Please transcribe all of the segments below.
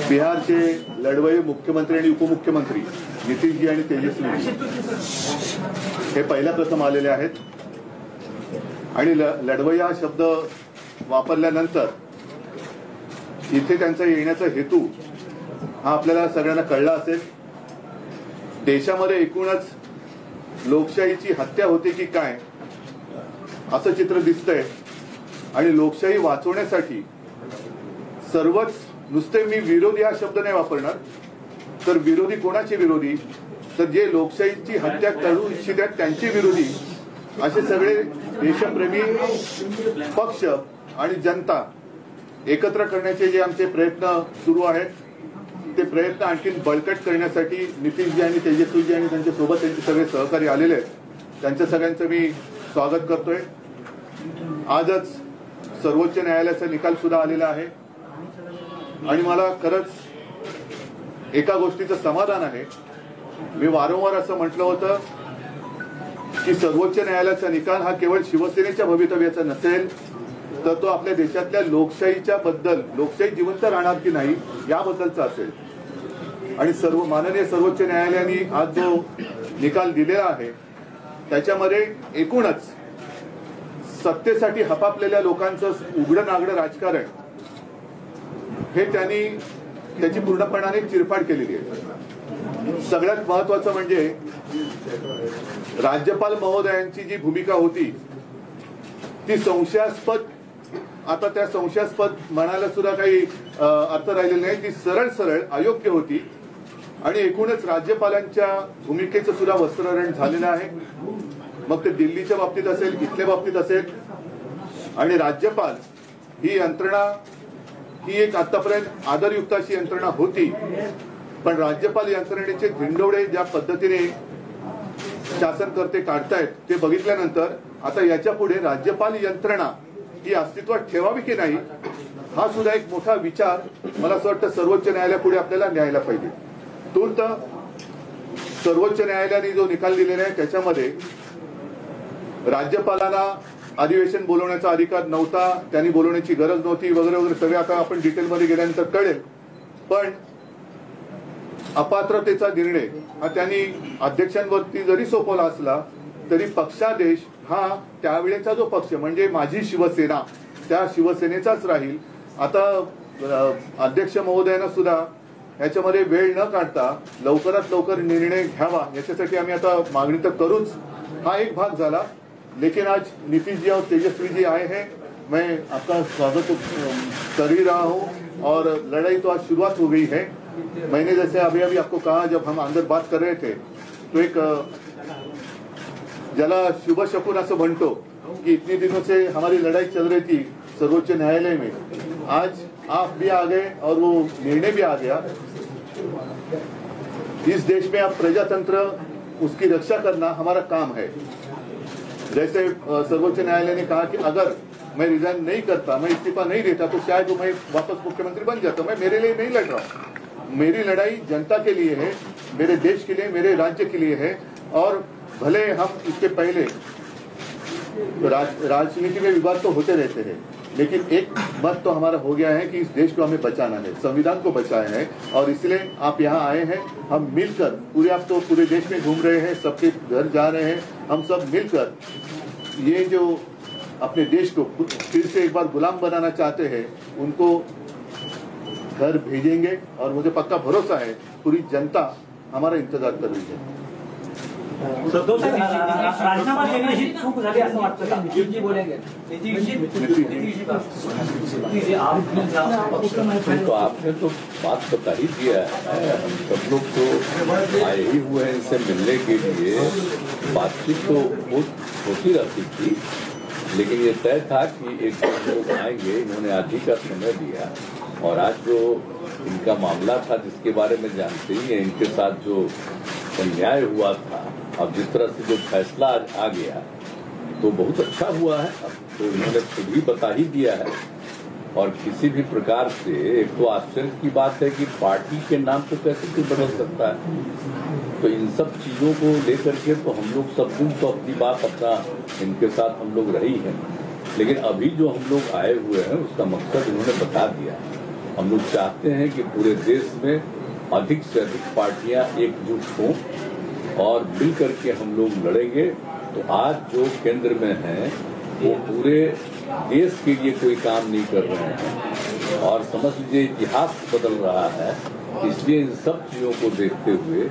बिहारचे लढवय्ये मुख्यमंत्री आणि उपमुख्यमंत्री नितीशजी आणि तेजस्वीजी हे पहिल्या प्रथम आलेले आहेत आणि लढवय्या शब्द वापरल्यानंतर इथे त्यांचा येण्याचा हेतू हा आपल्याला सगळ्यांना कळला असेल। देशामध्ये एकूणच लोकशाहीची हत्या होते की काय असं चित्र दिसतंय आणि लोकशाही वाचवण्यासाठी सर्वच, नुसते मी विरोधी हा शब्द नाही वापरणार, तर विरोधी कोणाचे विरोधी, तर जे लोकशाहीची हत्या करू इच्छितात त्यांचे विरोधी असे सगळे देशप्रेमी पक्ष आणि जनता एकत्र करण्याचे जे आमचे प्रयत्न सुरू आहेत ते प्रयत्न आणखी बळकट करण्यासाठी नितीशजी आणि तेजस्वीजी आणि त्यांच्या सोबत त्यांचे सगळे सहकारी आलेले आहेत। त्यांच्या सगळ्यांचं मी स्वागत करतोय। आजच सर्वोच्च न्यायालयाचा निकाल सुद्धा आलेला आहे आणि मला खरंच एका गोष्टीचं समाधान आहे। मी वारंवार असं म्हटलं होतं की सर्वोच्च न्यायालयाचा निकाल हा केवळ शिवसेनेच्या भवितव्याचा नसेल, तर तो आपल्या देशातल्या लोकशाहीच्या बद्दल, लोकशाही जिवंत राहणार की नाही याबद्दलचा असेल। आणि माननीय सर्वोच्च न्यायालयाने आज जो निकाल दिलेला आहे त्याच्यामध्ये एकूणच सत्तेसाठी हपापलेल्या लोकांचं उघडं नागडं राजकारण हे त्यांनी त्याची पूर्णपणाने चिरफाड केलेली आहे। सगळ्यात महत्वाचं म्हणजे राज्यपाल महोदयांची जी भूमिका होती ती संशयास्पद, आता त्या संशयास्पद म्हणायला सुद्धा काही अर्थ राहिलेला नाही, ती सरळ सरळ अयोग्य होती आणि एकूणच राज्यपालांच्या भूमिकेचं सुद्धा वस्त्रहरण झालेलं आहे। मग ते दिल्लीच्या बाबतीत असेल, इथल्या बाबतीत असेल। आणि राज्यपाल ही यंत्रणा ही एक आतापर्यंत आदरयुक्त अशी यंत्रणा होती, पण राज्यपाल यंत्रणेचे धिंडवडे ज्या पद्धतीने शासनकर्ते काढतायत ते बघितल्यानंतर आता याच्या पुढे राज्यपाल यंत्रणा ही अस्तित्वात ठेवावी की नाही हा सुद्धा एक मोठा विचार मला असं वाटतं सर्वोच्च न्यायालयापुढे आपल्याला न्यायला पाहिजे। तूर्त सर्वोच्च न्यायालयाने जो निकाल दिलेला आहे त्याच्यामध्ये राज्यपालांना अधिवेशन बोलवण्याचा अधिकार नव्हता, त्यांनी बोलवण्याची गरज नव्हती वगैरे वगैरे सगळे आता आपण डिटेलमध्ये गेल्यानंतर कळेल। पण अपात्रतेचा निर्णय हा त्यांनी अध्यक्षांवरती जरी सोपवला असला तरी पक्षादेश हा त्यावेळेचा जो पक्ष म्हणजे माझी शिवसेना त्या शिवसेनेचाच राहील। आता अध्यक्ष महोदयांना सुद्धा याच्यामध्ये वेळ न काढता लवकरात लवकर निर्णय घ्यावा याच्यासाठी आम्ही आता मागणी तर करूच, हा एक भाग झाला। लेकिन आज नीतीश जी और तेजस्वी जी आए हैं, मैं आपका स्वागत कर ही रहा हूं और लड़ाई तो आज शुरुआत हो गई है। मैंने जैसे अभी अभी आपको कहा, जब हम अंदर बात कर रहे थे तो एक ज्याला शुभ शकुन असं म्हणतो कि इतने दिनों से हमारी लड़ाई चल रही थी सर्वोच्च न्यायालय में, आज आप भी आ गए और वो निर्णय भी आ गया। इस देश में अब प्रजातंत्र उसकी रक्षा करना हमारा काम है। जैसे सर्वोच्च न्यायालय ने कहा कि अगर मैं रिजाइन नहीं करता, मैं इस्तीफा नहीं देता तो शायद मैं वापस मुख्यमंत्री बन जाता। मैं मेरे लिए नहीं लड़ रहा हूँ, मेरी लड़ाई जनता के लिए है, मेरे देश के लिए, मेरे राज्य के लिए है। और भले हम इसके पहले राजनीति में विवाद तो होते रहते हैं, लेकिन एक मत तो हमारा हो गया है कि इस देश को हमें बचाना है, संविधान को बचाना है। और इसलिए आप यहाँ आए हैं, हम मिलकर पूरे, आप तो पूरे देश में घूम रहे हैं, सबके घर जा रहे हैं, हम सब मिलकर ये जो अपने देश को फिर से एक बार गुलाम बनाना चाहते हैं उनको घर भेजेंगे। और मुझे पक्का भरोसा है पूरी जनता हमारा इंतजार कर रही है। राजीनामा देणं ही चूक झाली असं वाटतं का? जी बोलेंगे तो आपने तो बात बता ही दिया है। हम सब लोग तो आए ही हुए हैं इनसे मिलने के लिए। बातचीत तो होती रहती थी, लेकिन ये तय था कि एक लोग आएंगे। इन्होंने आज ही का समय दिया और आज जो इनका मामला था जिसके बारे में जानते ही हैं, इनके साथ जो अन्याय हुआ था, अब जिस तरह से जो फैसला आज आ गया तो बहुत अच्छा हुआ है। अब तो इन्होंने खुद ही बता ही दिया है। और किसी भी प्रकार से, एक तो आश्चर्य की बात है कि पार्टी के नाम तो कैसे कोई बदल सकता है। तो इन सब चीजों को लेकर के तो हम लोग सब दिन तो अपनी बात अपना इनके साथ हम लोग रही हैं, लेकिन अभी जो हम लोग आए हुए हैं उसका मकसद इन्होंने बता दिया। हम लोग चाहते हैं कि पूरे देश में अधिक से अधिक पार्टियां एकजुट हों और मिल करके हम लोग लड़ेंगे। तो आज जो केंद्र में हैं वो पूरे देश के लिए कोई काम नहीं कर रहे हैं और समझ लीजिए इतिहास बदल रहा है। इसलिए इन सब चीजों को देखते हुए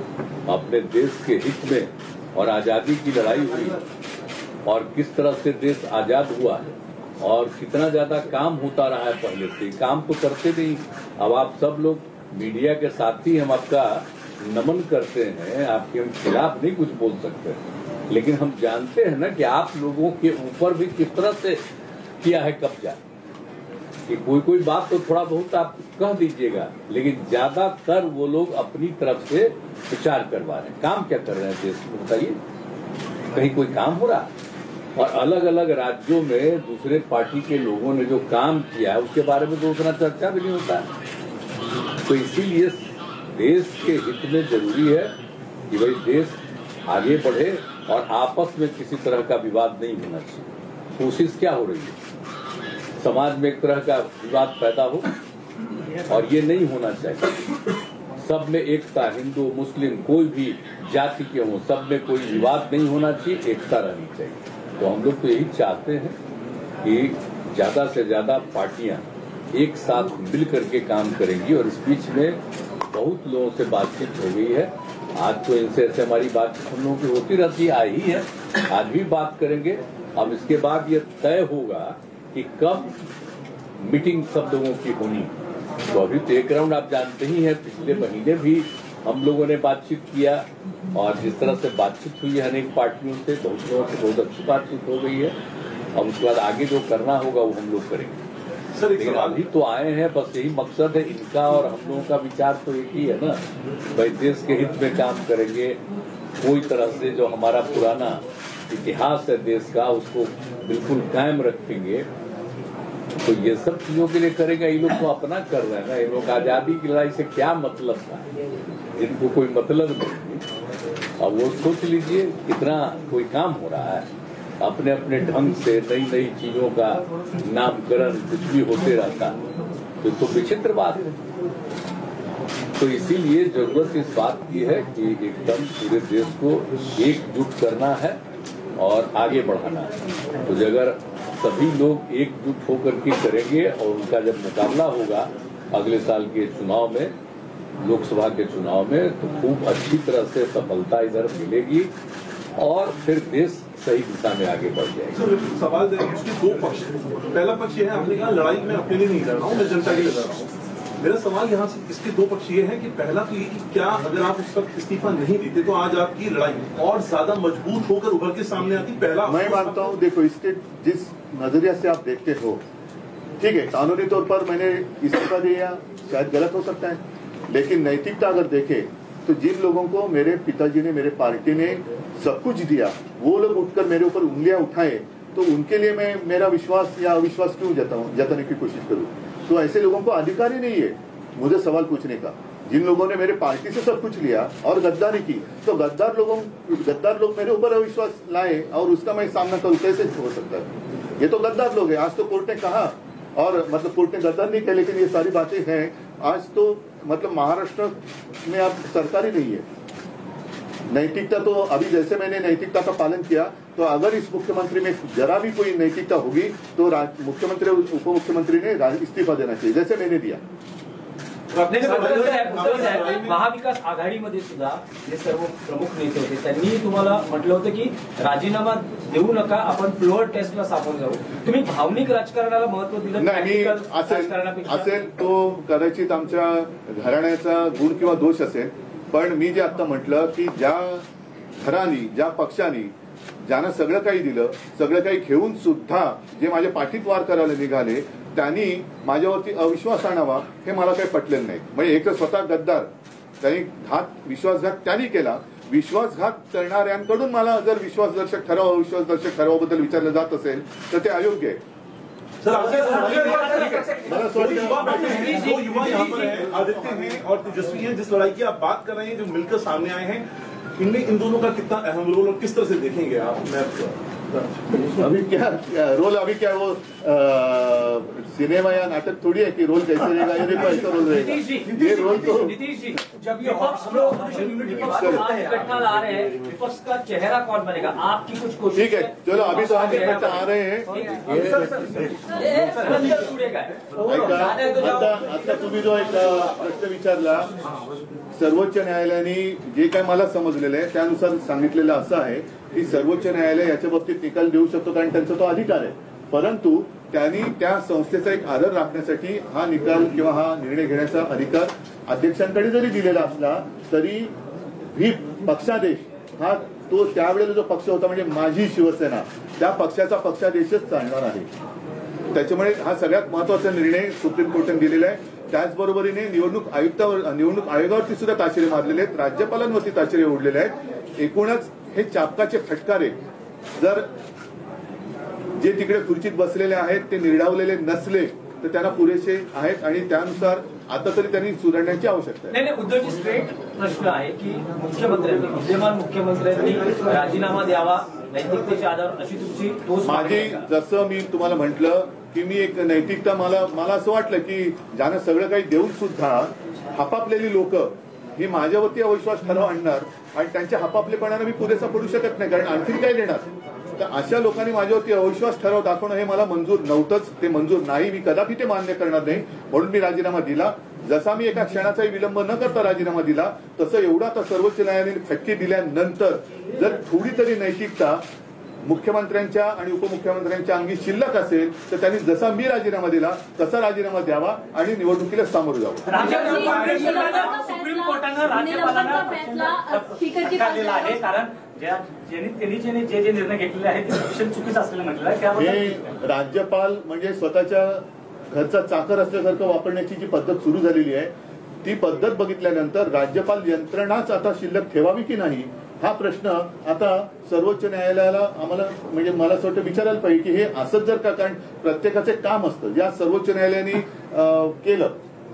अपने देश के हित में और आजादी की लड़ाई हुई और किस तरह से देश आजाद हुआ है और कितना ज्यादा काम होता रहा है पहले से, काम तो करते नहीं। अब आप सब लोग मीडिया के साथी हम आपका नमन करते हैं, आपके हम खिलाफ नहीं कुछ बोल सकते, लेकिन हम जानते हैं ना कि आप लोगों के ऊपर भी किस तरह से किया है कब्जा। कि कोई बात तो थोड़ा बहुत आप कह दीजिएगा, लेकिन ज्यादातर वो लोग अपनी तरफ से प्रचार करवा रहे हैं। काम क्या कर रहे हैं देश में बताइए? कहीं कोई काम हो रहा? और अलग अलग राज्यों में दूसरे पार्टी के लोगों ने जो काम किया है उसके बारे में तो उतना चर्चा भी नहीं होता है। तो इसीलिए देश के हित में जरूरी है कि भाई देश आगे बढ़े और आपस में किसी तरह का विवाद नहीं होना चाहिए। कोशिश क्या हो रही है? समाज में एक तरह का विवाद पैदा हो और ये नहीं होना चाहिए। सब में एकता, हिंदू मुस्लिम कोई भी जाति के हों, सब में कोई विवाद नहीं होना चाहिए, एकता रहनी चाहिए। तो हम लोग तो यही चाहते हैं कि ज्यादा से ज्यादा पार्टियां एक साथ मिल करके काम करेंगी। और इस बीच में बहुत लोगों से बातचीत हो गई है। आज तो इनसे ऐसे हमारी बातचीत हम लोगों की होती रहती आई है, आज भी बात करेंगे। अब इसके बाद ये तय होगा कि कब मीटिंग सब लोगों की होनी। तो अभी तो एक राउंड आप जानते ही हैं, पिछले महीने भी हम लोगों ने बातचीत किया और जिस तरह से बातचीत हुई है अनेक पार्टियों से, बहुत लोगों से बहुत अच्छी बातचीत हो गई है। अब उसके बाद आगे जो करना होगा वो हम लोग करेंगे। सर लेकिन अभी तो आए हैं, बस यही मकसद है इनका और हम लोगों का विचार तो एक ही है ना, भाई देश के हित में काम करेंगे। कोई तरह से जो हमारा पुराना इतिहास है देश का उसको बिल्कुल कायम रखेंगे। तो ये सब चीजों के लिए करेगा। ये लोग तो अपना कर रहे हैं ना, ये लोग आजादी की लड़ाई से क्या मतलब था, जिनको कोई मतलब नहीं। अब वो सोच लीजिए कितना कोई काम हो रहा है, अपने अपने ढंग से नई नई चीजों का नामकरण कुछ भी होते रहता है। तो विचित्र बात है। तो इसीलिए जरूरत इस बात की है कि एकदम पूरे देश को एकजुट करना है और आगे बढ़ाना है। तो अगर सभी लोग एकजुट होकर के करेंगे और उनका जब मुकाबला होगा अगले साल के चुनाव में, लोकसभा के चुनाव में, तो खूब अच्छी तरह से सफलता इधर मिलेगी और फिर देश सही दिशा में आगे बढ़ जाएगा। सर सवाल उसके दो पक्ष हैं। पहला पक्ष ये है, आपने कहा लड़ाई में अपने लिए नहीं लड़ रहा हूँ, मैं जनता के लिए लड़ रहा हूँ। मेरा सवाल यहाँ से इसके दो पक्ष ये है कि पहला तो ये कि क्या अगर आप उस वक्त इस्तीफा नहीं देते तो आज आपकी लड़ाई और ज्यादा मजबूत होकर उभर के सामने आती? पहला मैं मानता हूँ, देखो इसके जिस नजरिया से आप देखते हो, ठीक है, कानूनी तौर पर मैंने इस्तीफा दिया शायद गलत हो सकता है, लेकिन नैतिकता अगर देखे तो जिन लोगों को मेरे पिताजी ने, मेरे पार्टी ने सब कुछ दिया, वो लोग उठकर मेरे ऊपर उंगलियां उठाए, तो उनके लिए मैं मेरा विश्वास या अविश्वास क्यों जताने की कोशिश करूं? तो ऐसे लोगों को अधिकार ही नहीं है मुझे सवाल पूछने का। जिन लोगों ने मेरे पार्टी से सब कुछ लिया और गद्दारी की, तो गद्दार लोग मेरे ऊपर अविश्वास लाए और उसका मैं सामना करूं, कैसे हो सकता है? ये तो गद्दार लोग हैं। आज तो कोर्ट ने कहा, और मतलब कोर्ट ने गद्दार नहीं कहा, लेकिन ये सारी बातें हैं। आज तो मतलब महाराष्ट्र में अब सरकार ही नहीं है। नैतिकता तो अभी जैसे मैंने नैतिकता का पालन किया, तो अगर इस मुख्यमंत्री में जरा भी कोई नैतिकता होगी तो मुख्यमंत्री उप मुख्यमंत्री ने इस्तीफा देना चाहिए, जैसे मैंने दिया। महाविकास आघाडीमध्ये सुद्धा जे सर्व प्रमुख नेते होते त्यांनी तुम्हाला म्हटलं होतं की राजीनामा देऊ नका, आपण फ्लोअर टेस्टला सामोरं जाऊ. तुम्ही भावनिक राजकारणाला महत्व दिलं नाही. असेल तो कदाचित आमच्या घराण्याचा गुण किंवा दोष असेल, पण मी जे आता म्हटलं की ज्या घरानी, ज्या पक्षांनी ज्यांना सगळं काही दिलं, सगळं काही घेऊन सुद्धा जे माझ्या पाठीत वार करायला निघाले, त्यांनी माझ्यावरती अविश्वास आणावा हे मला काही पटलेलं नाही. म्हणजे एक तर स्वतः गद्दार, त्यांनी विश्वासघात त्यांनी केला. विश्वासघात करणाऱ्यांकडून मला जर विश्वासदर्शक ठराव, अविश्वासदर्शक ठरावाबद्दल विचारलं जात असेल तर ते अयोग्य आहे. दो युवा यहाँ पर हैं, आदित्य हैं और तेजस्वी हैं. जिस लड़ाई की आप बात कर रहे हैं, जो मिलकर सामने आए हैं, इनमें इन दोनों का कितना अहम रोल और किस तरह से देखेंगे आप? अभी क्या रोल, अभी क्या वो सिनेमा या नाटक थोड़ी है कि रोल कैसे रहेगा, ये देखो ऐसा रोल रहेगा, ये रोल तो नीतीश जी, जब ये आप इकट्ठा ला रहे हैं, विपक्ष का चेहरा कौन बनेगा? आपकी कुछ कोशिश ठीक है, चलो अभी तो हम इकट्ठा आ रहे हैं. आता तुम्ही जो एक प्रश्न विचारला, सर्वोच्च न्यायालयाने जे काय मला समजलेलं आहे त्यानुसार सांगितलेलं असं आहे की सर्वोच्च न्यायालय याच्या बाबतीत निकाल देऊ शकतो कारण त्यांचा तो अधिकार आहे. परंतु त्यांनी त्या संस्थेचा एक आदर राखण्यासाठी हा निकाल किंवा हा निर्णय घेण्याचा अधिकार अध्यक्षांकडे जरी दिलेला असला तरी व्हीप पक्षादेश हा तो त्यावेळेला जो पक्ष होता म्हणजे माझी शिवसेना त्या पक्षाचा पक्षादेशच चालणार आहे. त्याच्यामुळे हा सगळ्यात महत्वाचा निर्णय सुप्रीम कोर्टाने दिलेला आहे. त्याचबरोबरीने निवडणूक आयोगावरती सुद्धा ताशेरे मारलेले आहेत, राज्यपालांवरती ताशेरे ओढलेले आहेत. एकूणच हे चापकाचे फटकारे जर जे तिकडे खुर्चीत बसलेले आहेत ते निर्डावलेले नसले तर त्यांना पुरेसे आहेत आणि त्यानुसार आता तरी त्यांनी सुधारण्याची आवश्यकता आहे. नाही, उद्धवजी स्ट्रेट प्रश्न आहे की मुख्यमंत्र्यांनी, विद्यमान मुख्यमंत्र्यांनी राजीनामा द्यावा नैतिकतेच्या आधार अशी तुमची ठोस माझी, जसं मी तुम्हाला म्हटलं की मी एक नैतिकता मला असं वाटलं की ज्यांना सगळं काही देऊन सुद्धा हपापलेली लोक ही माझ्यावरती अविश्वास ठराव आणणार आणि त्यांच्या हपापलेपणाने मी पुरेसा पडू शकत नाही कारण आणखीन काय देणार. तर अशा लोकांनी माझ्यावरती अविश्वास ठराव दाखवणं हे मला मंजूर नव्हतंच, ते मंजूर नाही, मी कदापि ते मान्य करणार नाही. म्हणून मी राजीनामा दिला. जसा मी एका क्षणाचाही विलंब न करता राजीनामा दिला तसं एवढा आता सर्वोच्च न्यायालयाने फटके दिल्यानंतर जर थोडी तरी नैतिकता मुख्यमंत्र्यांच्या आणि उपमुख्यमंत्र्यांच्या अंगी शिल्लक असेल तर त्यांनी जसा मी राजीनामा दिला तसा राजीनामा द्यावा आणि निवडणुकीला सामोरं जावं. सुप्रीम कोर्टानं राज्यपालांना फटकारलेला आहे कारण त्यांनी जे निर्णय घेतलेले आहेत ते चुकीचं असलेलं म्हटलं आहे. हे राज्यपाल म्हणजे स्वतःच्या घरचा चाकर असल्यासारखं वापरण्याची जी पद्धत सुरू झालेली आहे ती पद्धत बघितल्यानंतर राज्यपाल यंत्रणाच आता शिल्लक ठेवावी की नाही हा प्रश्न आता सर्वोच्च न्यायालयाला आम्हाला म्हणजे मला असं वाटतं विचारायला पाहिजे की हे असंच जर का, कारण प्रत्येकाचे काम असतं ज्या सर्वोच्च न्यायालयाने केलं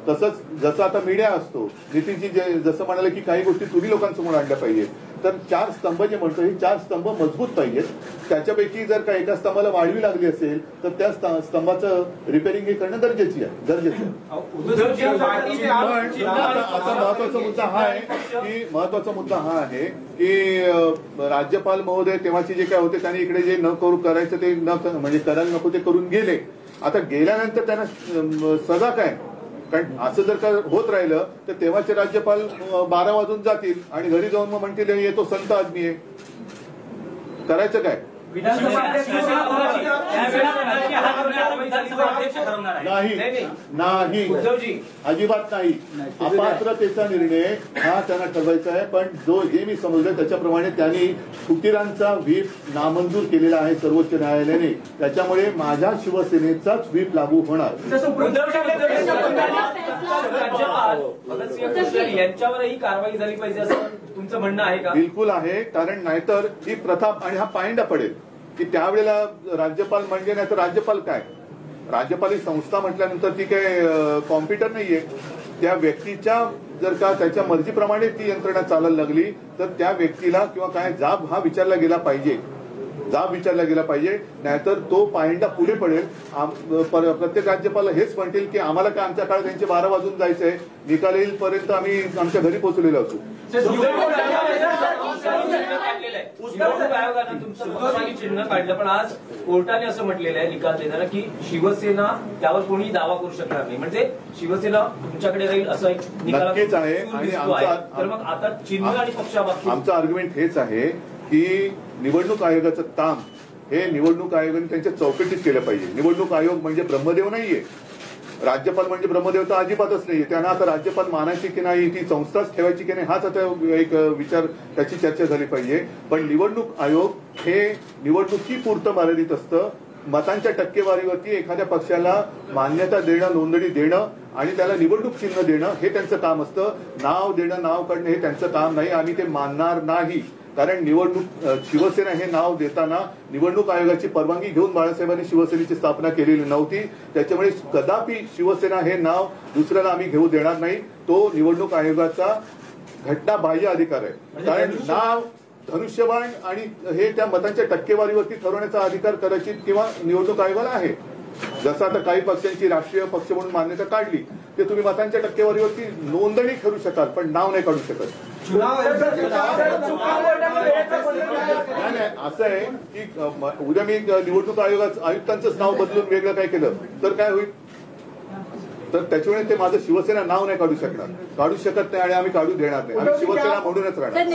तसंच जसं आता मीडिया असतो, नितीनजी जसं म्हणाले की काही गोष्टी तुम्ही लोकांसमोर आणल्या पाहिजेत तर 4 स्तंभ जे म्हणतो हे 4 स्तंभ मजबूत पाहिजेत. त्याच्यापैकी जर का एका स्तंभाला वाढवी लागली असेल तर त्या स्तंभाचं रिपेअरिंग हे करणं गरजेचं आहे. आता महत्वाचा मुद्दा हा आहे की राज्यपाल महोदय तेव्हाचे जे काय होते त्यांनी इकडे जे न करू करायचं ते म्हणजे करायला नको ते करून गेले. आता गेल्यानंतर त्यांना सजा काय, कारण असं जर का होत राहिलं तर तेव्हाचे राज्यपाल 12 वाजून जातील आणि घरी जाऊन मग म्हणतील ये तो संत आदमी आहे. करायचं काय? नाही, अजिबात नाही. अपात्रतेचा निर्णय हा त्यांना ठरवायचा आहे. पण जे मी समजलं त्याच्याप्रमाणे त्यांनी फुटीरांचा व्हीप नामंजूर केलेला आहे सर्वोच्च न्यायालयाने. त्याच्यामुळे माझ्या शिवसेनेचाच व्हीप लागू होणार. यांच्यावरही कारवाई झाली पाहिजे असं तुमचं म्हणणं आहे का? बिलकुल आहे, कारण नाहीतर ही प्रथा आणि हा पायंडा पडेल की त्यावेळेला राज्यपाल म्हणजे नाही तर राज्यपाल काय, राज्यपाल ही संस्था म्हटल्यानंतर ती काय कॉम्प्युटर नाहीये. त्या व्यक्तीच्या जर का त्याच्या मर्जीप्रमाणे ती यंत्रणा चालायला लागली तर त्या व्यक्तीला किंवा काय जाब हा विचारला गेला पाहिजे, नाहीतर तो पायंडा पुढे पडेल. प्रत्येक राज्यपाल हेच म्हणतील की आम्हाला काय आमच्या काळात त्यांचे 12 वाजून जायचंय, निकाल येईलपर्यंत आम्ही आमच्या घरी पोहोचलेलो असू. निवडणूक आयोगानं तुमचं चिन्ह काढलं पण आज कोर्टाने असं म्हटलेलं आहे निकाल देताना की शिवसेना त्यावर कोणी दावा करू शकणार नाही, म्हणजे शिवसेना तुमच्याकडे राहील असं एक नक्कीच आहे. आणि तर मग आता चिन्ह आणि पक्षाबाबतीत आमचं आर्ग्युमेंट हेच आहे की निवडणूक आयोगाचं काम हे निवडणूक आयोगाने त्यांच्या चौकटीत केलं पाहिजे. निवडणूक आयोग म्हणजे ब्रह्मदेव नाहीये, राज्यपाल म्हणजे ब्रह्मदेव तर अजिबातच नाहीये. त्यांना आता राज्यपाल मानायची की नाही, ती संस्थाच ठेवायची की नाही हाच आता एक विचार त्याची चर्चा झाली पाहिजे. पण निवडणूक आयोग हे निवडणुकीपुरतं मर्यादित असतं. मतांच्या टक्केवारीवरती एखाद्या पक्षाला मान्यता देणं, नोंदणी देणं आणि त्याला निवडणूक चिन्ह देणं हे त्यांचं काम असतं. नाव देणं, नाव काढणं हे त्यांचं काम नाही. आम्ही ते मानणार नाही. कारण शिवसेना हे नाव देताना निवडणूक आयोगाची परवानगी घेऊन बाळासाहेबांनी शिवसेनेची स्थापना केलेली नव्हती. त्याच्यामुळे कदापि शिवसेना हे नाव दुसऱ्याला आम्ही घेऊ देणार नाही. तो निवडणूक आयोगाचा घटनाबाह्य अधिकार आहे. कारण नाव धनुष्यबाण आणि हे त्या मतांच्या टक्केवारीवरती ठरवण्याचा अधिकार कदाचित किंवा निवडणूक आयोगाला आहे. जसं आता काही पक्षांची राष्ट्रीय पक्ष म्हणून मान्यता काढली ते तुम्ही मतांच्या टक्केवारीवरती नोंदणी करू शकाल पण नाव नाही काढू शकत. नाही असं आहे की उद्या मी निवडणूक आयुक्तांचंच नाव बदलून वेगळं काय केलं तर काय होईल. तर त्याच्यामुळे ते माझं शिवसेना नाव नाही काढू शकत नाही आणि आम्ही काढू देणार नाही. आम्ही शिवसेना म्हणूनच राहणार.